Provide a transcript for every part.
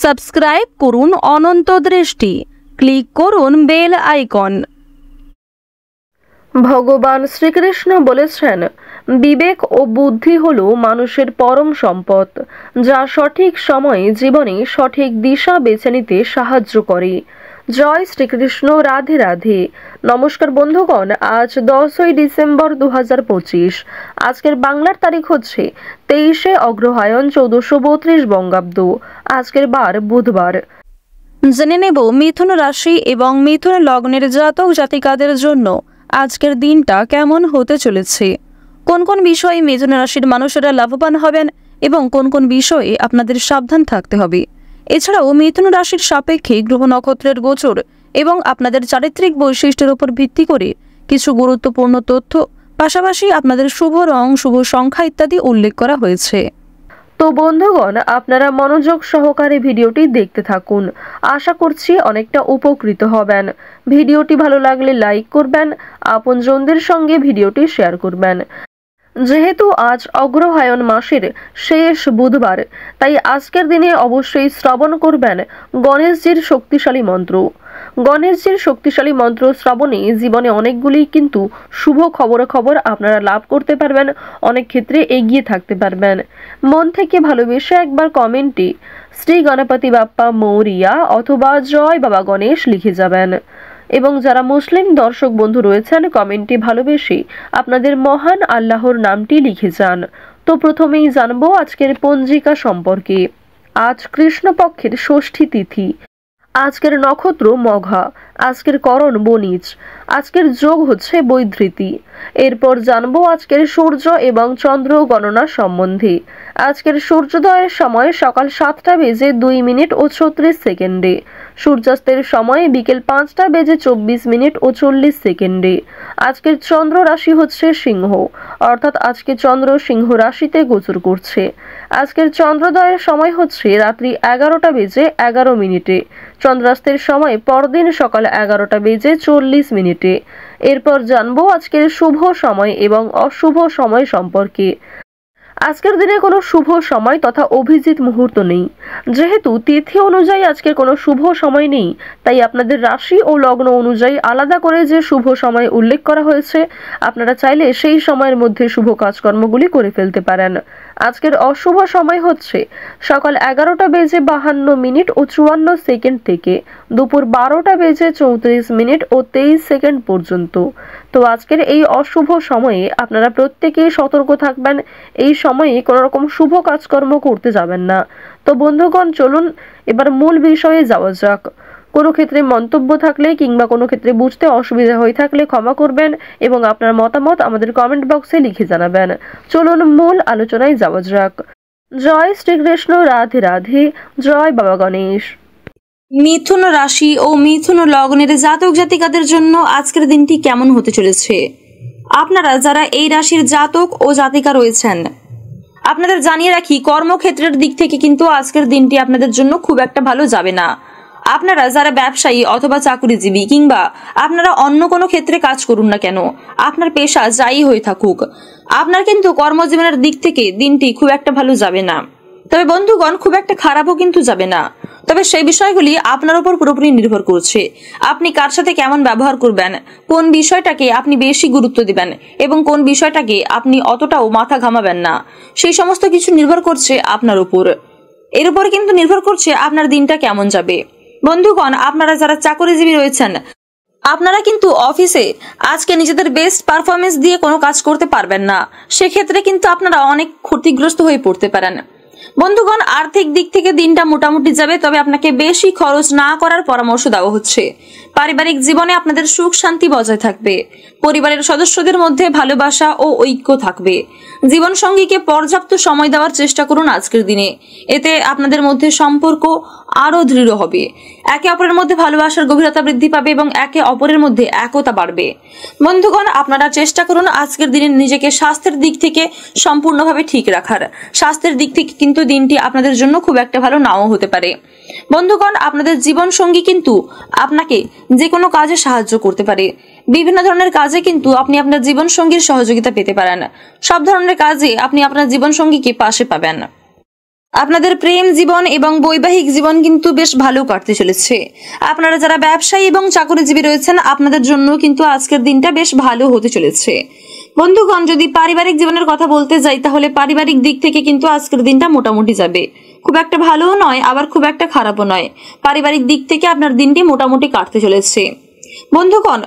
Subscribe করুন অনন্ত দৃষ্টি, click করুন বেল আইকন। ভগবান শ্রীকৃষ্ণ বলেছেন, বিবেক ও বুদ্ধি হল মানুষের পরম সম্পদ, যা সঠিক সময়ে জীবনে সঠিক দিশা বেছে নিতে সাহায্য করে। জয় শ্রীকৃষ্ণ, রাধে রাধে। নমস্কার বন্ধুগণ, আজ 10ই ডিসেম্বর 2025। আজকের বাংলার তারিখ হচ্ছে 23শে অগ্রহায়ণ 1432 বঙ্গাব্দ। আজকের বার বুধবার। জেনে নেব মিথুন রাশি এবং মিথুন লগ্নের জাতক জাতিকাদের জন্য আজকের দিনটা কেমন হতে চলেছে, কোন কোন বিষয়ে মিথুন রাশির মানুষেরা লাভবান হবেন এবং কোন কোন বিষয়ে আপনাদের সাবধান থাকতে হবে। এছাড়াও মিথুন রাশির সাপেক্ষে গ্রহ নক্ষত্রের গোচর এবং আপনাদের চারিত্রিক বৈশিষ্ট্যের উপর ভিত্তি করে কিছু গুরুত্বপূর্ণ তথ্য, পাশাপাশি আপনাদের শুভ রং, শুভ সংখ্যা ইত্যাদি উল্লেখ করা হয়েছে। তো বন্ধুগণ, আপনারা মনোযোগ সহকারে ভিডিওটি দেখতে থাকুন। আশা করছি অনেকটা উপকৃত হবেন। ভিডিওটি ভালো লাগলে লাইক করবেন, আপনজনদের সঙ্গে ভিডিওটি শেয়ার করবেন। যেহেতু আজ অগ্রহায়ণ মাসের শেষ বুধবার, তাই আজকের দিনে অবশ্যই শ্রবণ করবেন গণেশজির শক্তিশালী মন্ত্র। গণেশজির শক্তিশালী মন্ত্র শ্রবণে জীবনে অনেকগুলি কিন্তু শুভ খবরাখবর আপনারা লাভ করতে পারবেন, অনেক ক্ষেত্রে এগিয়ে থাকতে পারবেন। মন থেকে ভালোবেসে একবার কমেন্টে শ্রী গণপতি বাপ্পা মৌরিয়া অথবা জয় বাবা গণেশ লিখে যাবেন। এবং যারা মুসলিম দর্শক বন্ধু রয়েছেন, কমেন্টে ভালোবেসে আপনাদের মহান আল্লাহর নামটি লিখে যান। তো প্রথমেই জানবো আজকের পঞ্জিকা সম্পর্কে। আজ কৃষ্ণপক্ষের ষষ্ঠী তিথি। আজকের নক্ষত্র মঘা। আজকের করণ বণিজ। আজকের যোগ হচ্ছে বৈধৃতি। এরপর জানবো আজকের সূর্য এবং চন্দ্র গণনা সম্বন্ধে। আজকের সূর্যোদয়ের সময় সকাল 7টা বেজে 2 মিনিট ও 36 সেকেন্ডে। সূর্যাস্তের সময় বিকেল 5টা বেজে 24 মিনিট ও 40 সেকেন্ডে। আজকের চন্দ্র রাশি হচ্ছে সিংহ, অর্থাৎ আজকে চন্দ্র সিংহ রাশিতে গোচর করছে। আজকের চন্দ্রোদয়ের সময় হচ্ছে রাত্রি 11টা বেজে 11 মিনিটে। চন্দ্রাস্তের সময় পরদিন সকাল 11টা বেজে 40 মিনিটে। এরপর জানবো আজকের শুভ সময় এবং অশুভ সময় সম্পর্কে। আজকের দিনে কোনো শুভ সময় তথা অভিজিৎ মুহূর্ত নেই। যেহেতু তিথি অনুযায়ী আজকের কোনো শুভ সময় নেই, তাই আপনাদের রাশি ও লগ্ন অনুযায়ী আলাদা করে যে শুভ সময় উল্লেখ করা হয়েছে, আপনারা চাইলে সেই সময়ের মধ্যে শুভ কাজকর্মগুলি করে ফেলতে পারেন। আজকের অশুভ সময় হচ্ছে সকাল 11টা বেজে 52 মিনিট ও 54 সেকেন্ড থেকে দুপুর 12টা বেজে 34 মিনিট ও 23 সেকেন্ড পর্যন্ত। তো আজকের এই অশুভ সময়ে আপনারা প্রত্যেকেই সতর্ক থাকবেন। এই সময়ে কোনো রকম শুভ কাজকর্ম করতে যাবেন না। তো বন্ধুগণ, চলুন এবার মূল বিষয়ে যাওয়া যাক। কোনো ক্ষেত্রে মন্তব্য থাকলে কিংবা কোনো ক্ষেত্রে বুঝতে অসুবিধা হয়ে থাকলে ক্ষমা করবেন এবং আপনার মতামত আমাদের কমেন্ট বক্সে লিখে জানাবেন। চলুন মূল আলোচনায় যাওয়া যাক। জয় শ্রীকৃষ্ণ, রাধে রাধে। জয় বাবা গণেশ। মিথুন রাশি ও মিথুন লগ্নের জাতক জাতিকাদের জন্য আজকের দিনটি কেমন হতে চলেছে। আপনারা যারা এই রাশির জাতক ও জাতিকা রয়েছেন, আপনাদের জানিয়ে রাখি, কর্মক্ষেত্রের দিক থেকে কিন্তু আজকের দিনটি আপনাদের জন্য খুব একটা ভালো যাবে না। আপনারা যারা ব্যবসায়ী অথবা চাকরিজীবী কিংবা আপনারা অন্য কোনো ক্ষেত্রে কাজ করুন না কেন, আপনার পেশা যাই হয়ে থাকুক, আপনার কিন্তু কর্মজীবনের দিক থেকে দিনটি খুব একটা ভালো যাবে না। তবে বন্ধুগণ, খুব একটা খারাপও কিন্তু যাবে না। তবে সেই বিষয়গুলি আপনার উপর পুরোপুরি নির্ভর করছে। আপনি কার সাথে কেমন ব্যবহার করবেন, কোন বিষয়টাকে আপনি বেশি গুরুত্ব দিবেন এবং কোন বিষয়টাকে আপনি অতটাও মাথা ঘামাবেন না, সেই সমস্ত কিছু নির্ভর করছে আপনার উপর। এর উপর কিন্তু নির্ভর করছে আপনার দিনটা কেমন যাবে। বন্ধুগণ, আপনারা যারা চাকরিজীবী রয়েছেন, আপনারা কিন্তু অফিসে আজকে নিজেদের বেস্ট পারফরমেন্স দিয়ে কোনো কাজ করতে পারবেন না। সেক্ষেত্রে কিন্তু আপনারা অনেক ক্ষতিগ্রস্ত হয়ে পড়তে পারেন। বন্ধুগণ, আর্থিক দিক থেকে দিনটা মোটামুটি যাবে, তবে আপনাকে বেশি খরচ না করার পরামর্শ দেওয়া হচ্ছে। পারিবারিক জীবনে আপনাদের সুখ শান্তি বজায় থাকবে। পরিবারের সদস্যদের মধ্যে ভালোবাসা ও ঐক্য থাকবে। জীবন সঙ্গীকে পর্যাপ্ত সময় দেওয়ার চেষ্টা করুন আজকের দিনে। এতে আপনাদের মধ্যে সম্পর্ক আরো দৃঢ় হবে। একে অপরের মধ্যে ভালোবাসার গভীরতা বৃদ্ধি পাবে এবং একে অপরের মধ্যে একতা বাড়বে। বন্ধুগণ, আপনারা চেষ্টা করুন আজকের দিনে নিজেকে স্বাস্থ্যের দিক থেকে সম্পূর্ণভাবে ঠিক রাখার। স্বাস্থ্যের দিক থেকে কিন্তু দিনটি আপনাদের জন্য খুব একটা ভালো নাও হতে পারে। বন্ধুগণ, আপনাদের জীবন সঙ্গী কিন্তু আপনাকে যে কোনো কাজে সাহায্য করতে পারে। বিভিন্ন ধরনের কাজে কিন্তু আপনি আপনার জীবন সঙ্গীর সহযোগিতা পেতে পারেন। সব ধরনের কাজে আপনি আপনার জীবন সঙ্গীকে পাশে পাবেন। আপনাদের প্রেম জীবন এবং বৈবাহিক জীবন কিন্তু বেশ ভালো কাটতে চলেছে। আপনারা যারা ব্যবসায়ী এবং চাকরিজীবী রয়েছেন আপনাদের জন্য কিন্তু আজকের দিনটা বেশ ভালো হতে চলেছে। বন্ধুগণ, যদি পারিবারিক জীবনের কথা বলতে যাই তাহলে পারিবারিক দিক থেকে কিন্তু আজকের দিনটা মোটামুটি যাবে। খুব একটা ভালোও নয়, আবার খুব একটা খারাপও নয়। পারিবারিক দিক থেকে আপনার দিনটি মোটামুটি কাটতে চলেছে। বন্ধুগণ,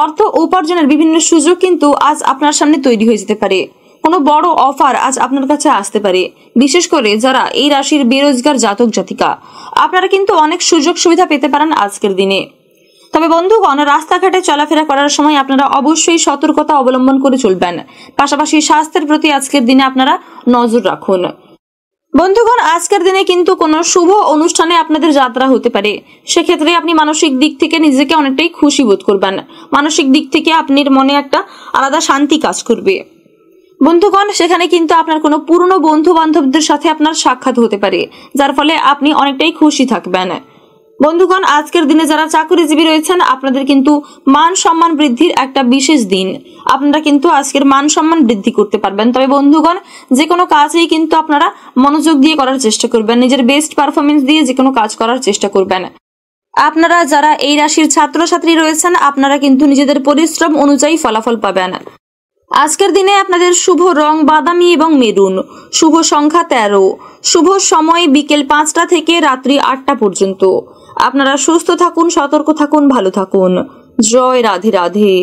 অর্থ উপার্জনের বিভিন্ন সুযোগ কিন্তু আজ আপনার সামনে তৈরি হয়ে যেতে পারে। কোনো বড় অফার আজ আপনার কাছে আসতে পারে। বিশেষ করে যারা এই রাশির বেরোজগার জাতক জাতিকা, আপনারা কিন্তু অনেক সুযোগ সুবিধা পেতে পারেন আজকের দিনে। তবে বন্ধুগণ, রাস্তাঘাটে চলাফেরা করার সময় আপনারা অবশ্যই সতর্কতা অবলম্বন করে চলবেন। পাশাপাশি স্বাস্থ্যের প্রতি আজকের দিনে আপনারা নজর রাখুন। বন্ধুগণ, আজকের দিনে কিন্তু কোনো শুভ অনুষ্ঠানে আপনাদের যাত্রা হতে পারে। সেক্ষেত্রে আপনি মানসিক দিক থেকে নিজেকে অনেকটাই খুশি বোধ করবেন। মানসিক দিক থেকে আপনার মনে একটা আলাদা শান্তি কাজ করবে। বন্ধুগণ, সেখানে কিন্তু আপনার কোনো পুরনো বন্ধু বান্ধবদের সাথে আপনার সাক্ষাৎ হতে পারে, যার ফলে আপনি অনেকটাই খুশি থাকবেন। বন্ধুগণ, আজকের দিনে যারা চাকরিজীবী রয়েছেন আপনাদের কিন্তু মান সম্মান বৃদ্ধির একটা বিশেষ দিন। আপনারা কিন্তু আজকের মান সম্মান বৃদ্ধি করতে পারবেন। তবে বন্ধুগণ, যে কোনো কাজেই কিন্তু আপনারা মনোযোগ দিয়ে করার চেষ্টা করবেন। নিজের বেস্ট পারফরমেন্স দিয়ে যে কোনো কাজ করার চেষ্টা করবেন। আপনারা যারা এই রাশির ছাত্রছাত্রী রয়েছেন আপনারা কিন্তু নিজেদের পরিশ্রম অনুযায়ী ফলাফল পাবেন। আজকের দিনে আপনাদের শুভ রং বাদামি এবং মেরুন, শুভ সংখ্যা 13, শুভ সময় বিকেল 5টা থেকে রাত্রি 8টা পর্যন্ত। আপনারা সুস্থ থাকুন, সতর্ক থাকুন, ভালো থাকুন। জয় রাধে রাধে।